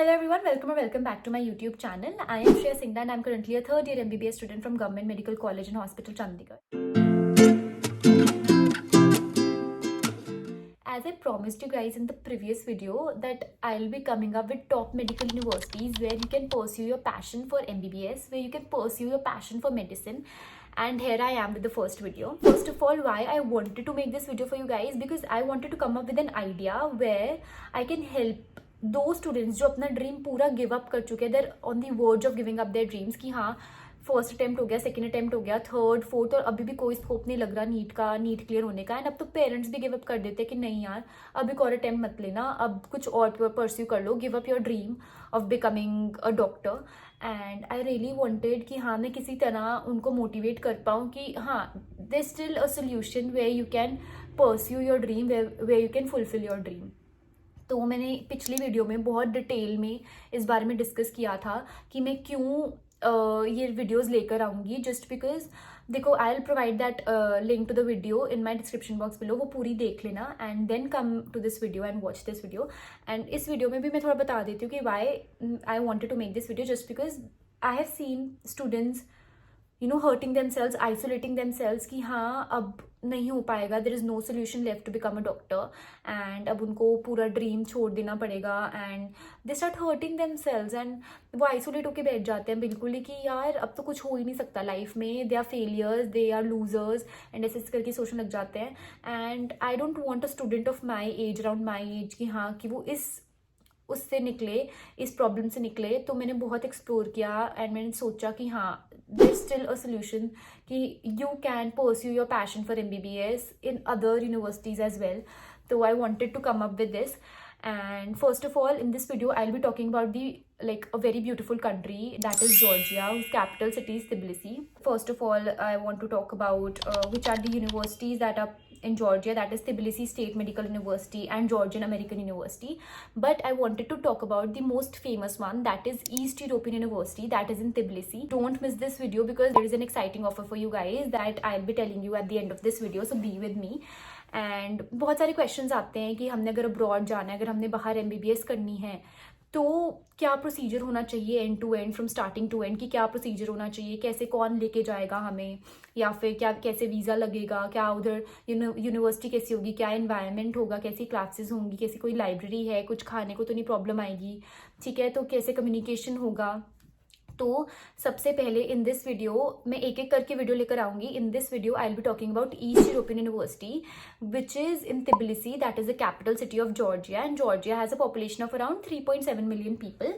Hello everyone, welcome back to my YouTube channel. I am Shreya Singh and I am currently a third year MBBS student from Government Medical College and Hospital, Chandigarh. As I promised you guys in the previous video that I'll be coming up with top medical universities where you can pursue your passion for MBBS, where you can pursue your passion for medicine. And here I am with the first video. First of all, why I wanted to make this video for you guys, because I wanted to come up with an idea where I can help दो students जो अपना dream पूरा give up कर चुके हैं, they're on the verge of giving up their dreams कि हाँ first attempt हो गया, सेकंड अटेम्प्ट हो गया, थर्ड फोर्थ, और अभी भी कोई स्कोप नहीं लग रहा नीट क्लियर होने का। एंड अब तो पेरेंट्स भी गिव अप कर देते हैं कि नहीं यार अब एक और अटेम्प्ट मत लेना, अब कुछ और परस्यू कर लो, give up your dream of becoming a doctor. And I really wanted कि हाँ मैं किसी तरह उनको मोटिवेट कर पाऊँ कि हाँ there still a solution where you can pursue your dream, where you can fulfil your dream. तो मैंने पिछली वीडियो में बहुत डिटेल में इस बारे में डिस्कस किया था कि मैं क्यों ये वीडियोस लेकर आऊँगी। जस्ट बिकॉज देखो, I will provide that link to the video in my description box below, वो पूरी देख लेना and then come to this video and watch this video. And इस वीडियो में भी मैं थोड़ा बता देती हूँ कि why I wanted to make this video, just because I have seen students hurting themselves, isolating themselves कि हाँ अब नहीं हो पाएगा, there is no solution left to become a doctor, and अब उनको पूरा ड्रीम छोड़ देना पड़ेगा and they start hurting themselves and वो आइसोलेट होके बैठ जाते हैं बिल्कुल ही कि यार अब तो कुछ हो ही नहीं सकता लाइफ में, they are failures, they are losers and ऐसे करके सोचने लग जाते हैं। And I don't want a student of my age, around my age, कि हाँ कि वो उससे निकले, इस प्रॉब्लम से निकले। तो मैंने बहुत एक्सप्लोर किया एंड मैंने सोचा कि हाँ देयर स्टिल अ सोल्यूशन कि you can pursue your passion for MBBS in other universities as well. So I wanted to come up with this. And first of all, in this video I'll be talking about a very beautiful country, that is Georgia, whose capital city is Tbilisi. First of all, I want to talk about which are the universities that are in Georgia, that is Tbilisi State Medical University and Georgian American University. But I wanted to talk about the most famous one, that is East European University, that is in Tbilisi. Don't miss this video because there is an exciting offer for you guys that I'll be telling you at the end of this video, so be with me. And बहुत सारे questions आते हैं कि हमने अगर abroad जाना है, अगर हमने बाहर MBBS करनी है तो क्या प्रोसीजर होना चाहिए, end to end, from starting to end, कि क्या प्रोसीजर होना चाहिए, कैसे कौन लेके जाएगा हमें, या फिर क्या कैसे वीज़ा लगेगा, क्या उधर यूनिवर्सिटी कैसी होगी, क्या एनवायरनमेंट होगा, कैसी क्लासेस होंगी, कैसी कोई लाइब्रेरी है, कुछ खाने को तो नहीं प्रॉब्लम आएगी, ठीक है, तो कैसे कम्युनिकेशन होगा। तो सबसे पहले इन दिस वीडियो मैं एक एक करके वीडियो लेकर आऊंगी। In this video I will be talking about east European university which is in Tbilisi, that is the capital city of Georgia, and Georgia has a population of around 3.7 million people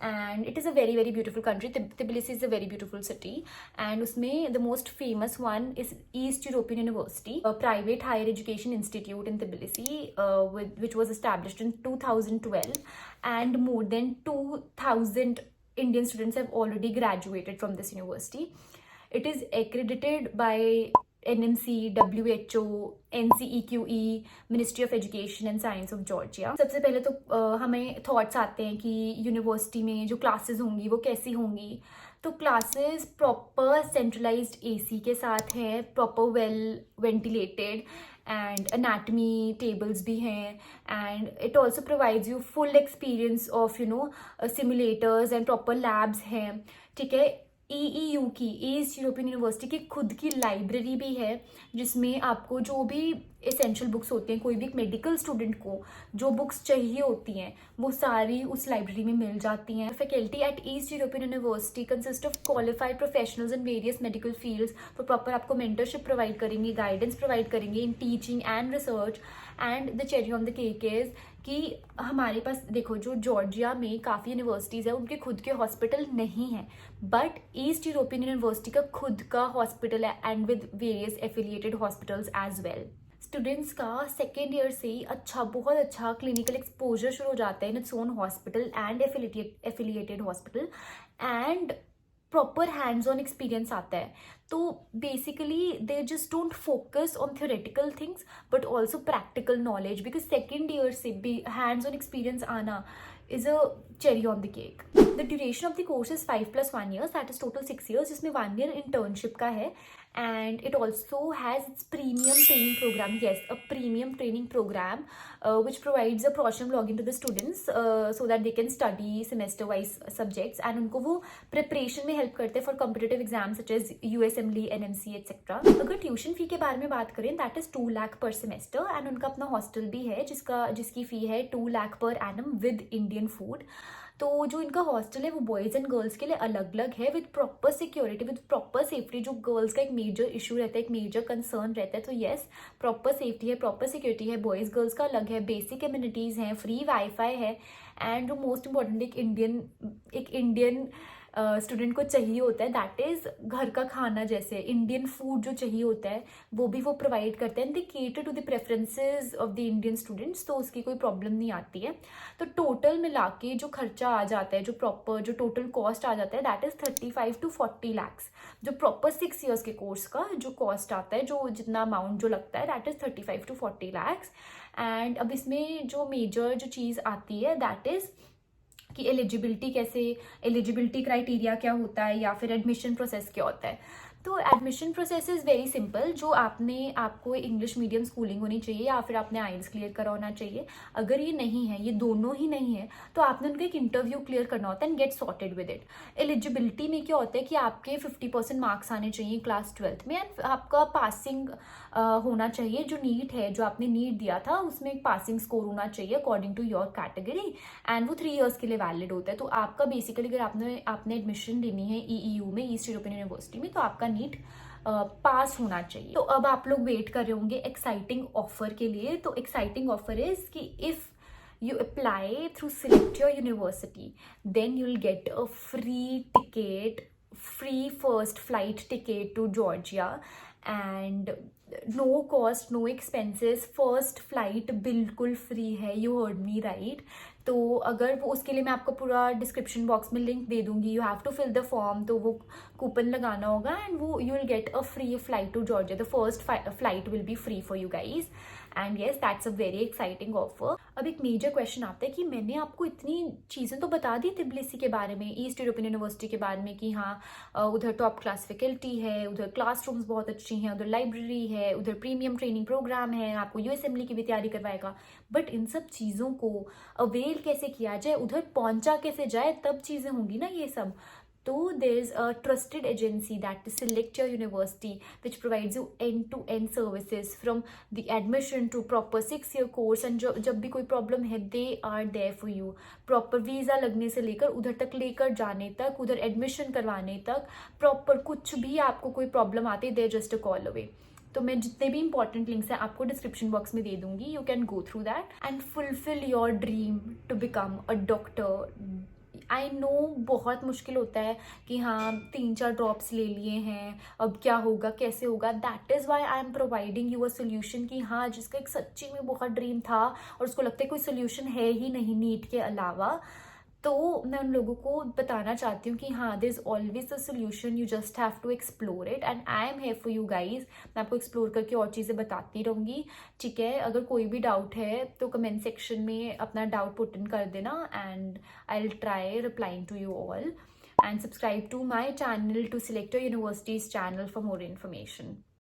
and it is a very very beautiful country. Tbilisi is a very beautiful city and उसमें the most famous one is East European University, a private higher education institute in Tbilisi which was established in 2012 and more than 2,000 Indian students have already graduated from this university. It is accredited by NMC, WHO, NCEQE, Ministry of Education and Science of Georgia. सबसे पहले तो हमें thoughts आते हैं कि university में जो classes होंगी वो कैसी होंगी। तो क्लासेस प्रॉपर सेंट्रलाइज्ड AC के साथ हैं, proper well ventilated, and anatomy tables भी हैं, and it also provides you full experience of simulators and proper labs हैं, ठीक है। EEU की, ईस्ट यूरोपियन यूनिवर्सिटी की खुद की लाइब्रेरी भी है जिसमें आपको जो भी एसेंशियल बुक्स होते हैं, कोई भी मेडिकल स्टूडेंट को जो बुक्स चाहिए होती हैं वो सारी उस लाइब्रेरी में मिल जाती हैं। Faculty at east European university consist of qualified professionals in various medical fields, तो प्रॉपर आपको मेंटरशिप प्रोवाइड करेंगे, गाइडेंस प्रोवाइड करेंगे in teaching and research. And the cherry on the cake is कि हमारे पास देखो जो जॉर्जिया में काफ़ी यूनिवर्सिटीज़ है उनके खुद के हॉस्पिटल नहीं हैं, बट ईस्ट यूरोपियन यूनिवर्सिटी का खुद का हॉस्पिटल है and with various affiliated hospitals as well. Students का सेकेंड ईयर से ही बहुत अच्छा क्लिनिकल एक्सपोजर शुरू हो जाता है in its own hospital and affiliated hospital, and proper hands on experience आता है। तो basically they just don't focus on theoretical things but also practical knowledge, because second year से भी हैंड्स ऑन एक्सपीरियंस आना is a cherry on the cake. The duration of the course is 5 + 1 years, that is total 6 years, जिसमें 1 year internship का है and it also has its premium training program. Yes, a premium training program which provides a professional login to the students so that they can study semester wise subjects, and उनको वो preparation में help करते हैं for competitive exams such as USMLE, NMC etc. अगर tuition fee के बारे में बात करें, that is 2 lakh per semester, and उनका अपना हॉस्टल भी है जिसकी फी है 2 lakh per annum with Indian food. तो जो इनका हॉस्टल है वो बॉयज़ एंड गर्ल्स के लिए अलग अलग है, with proper security, with proper safety, जो गर्ल्स का एक मेजर इशू रहता है, एक मेजर कंसर्न रहता है. तो येस, प्रॉपर सेफ्टी है, प्रॉपर सिक्योरिटी है, बॉयज़ गर्ल्स का अलग है, बेसिक एमिनिटीज़ हैं, फ्री वाईफाई है, एंड जो मोस्ट इंपॉर्टेंट एक इंडियन स्टूडेंट को चाहिए होता है, दैट इज़ घर का खाना, जैसे इंडियन फूड जो चाहिए होता है वो भी वो प्रोवाइड करते हैं. They cater to the preferences of the Indian students, तो उसकी कोई प्रॉब्लम नहीं आती है. तो टोटल मिला के जो खर्चा आ जाता है, जो टोटल कॉस्ट आ जाता है, दैट इज़ 35 to 40 lakhs. जो प्रॉपर 6 years के कोर्स का जो कॉस्ट आता है, जो जितना अमाउंट जो लगता है, that is 35 to 40 lakhs. And अब इसमें जो मेजर जो चीज़ आती है, दैट इज़ कि एलिजिबिलिटी क्राइटेरिया क्या होता है, या फिर एडमिशन प्रोसेस क्या होता है. तो admission process is very simple. जो आपको इंग्लिश मीडियम स्कूलिंग होनी चाहिए, या फिर आपने आइल्स क्लियर करा होना चाहिए. अगर ये नहीं है, ये दोनों ही नहीं है, तो आपने उनका एक इंटरव्यू क्लियर करना होता है and get sorted with it. Eligibility में क्या होता है कि आपके 50% मार्क्स आने चाहिए क्लास 12th में, एंड आपका पासिंग होना चाहिए. जो नीट है, जो आपने नीट दिया था, उसमें एक पासिंग स्कोर होना चाहिए according to your category, and वो 3 years के लिए वैलिड होता है. तो आपका बेसिकली अगर आपने एडमिशन लेनी है EEU में, ईस्ट यूरोपियन यूनिवर्सिटी में, तो आपका नीट पास होना चाहिए. तो अब आप लोग वेट कर रहे होंगे एक्साइटिंग ऑफर के लिए. तो एक्साइटिंग ऑफर इज कि if you apply through Select Your University, then you'll get a free first flight ticket to Georgia, and no cost, no expenses, first flight बिल्कुल फ्री है. You heard me right. तो अगर वो, उसके लिए मैं आपको पूरा डिस्क्रिप्शन बॉक्स में लिंक दे दूंगी. You have to fill the form, तो वो कूपन लगाना होगा, एंड वो you will get a free flight to Georgia. The first flight will be free for you guys, and yes, that's a very exciting offer. अब एक major question आता है कि मैंने आपको इतनी चीज़ें तो बता दी तिब्लिसी के बारे में, ईस्ट यूरोपियन यूनिवर्सिटी के बारे में, कि हाँ उधर टॉप क्लास फैकल्टी है, उधर क्लासरूम्स बहुत अच्छी हैं, उधर लाइब्रेरी है, उधर प्रीमियम ट्रेनिंग प्रोग्राम है, आपको USMLE की भी तैयारी करवाएगा. बट इन सब चीज़ों को अवेल कैसे किया जाए, उधर पहुंचा कैसे जाए, तब चीज़ें होंगी ना ये सब. तो there is a trusted agency, that is Select Your University, which provides you end-to-end services from the admission to proper 6-year course. and जब भी कोई प्रॉब्लम है, they are there for you. Proper visa लगने से लेकर उधर तक लेकर जाने तक, उधर एडमिशन करवाने तक, प्रॉपर कुछ भी आपको कोई प्रॉब्लम आती है, they are just a call away. तो मैं जितने भी इंपॉर्टेंट लिंक्स हैं आपको डिस्क्रिप्शन बॉक्स में दे दूंगी. You can go through that and fulfil your dream to become a doctor. I know बहुत मुश्किल होता है कि हाँ 3-4 ड्रॉप्स ले लिए हैं, अब क्या होगा, कैसे होगा. That is why I am providing you a solution, कि हाँ जिसका एक सच्ची में बहुत ड्रीम था और उसको लगता है कोई सोल्यूशन है ही नहीं नीट के अलावा, तो मैं उन लोगों को बताना चाहती हूँ कि हाँ there is always a solution, you just have to explore it, and I am here for you guys. मैं आपको एक्सप्लोर करके और चीज़ें बताती रहूँगी. ठीक है, अगर कोई भी डाउट है तो कमेंट सेक्शन में अपना डाउट पुट इन कर देना, and I will try replying to you all. And subscribe to my channel, to Select Your University's channel for more information.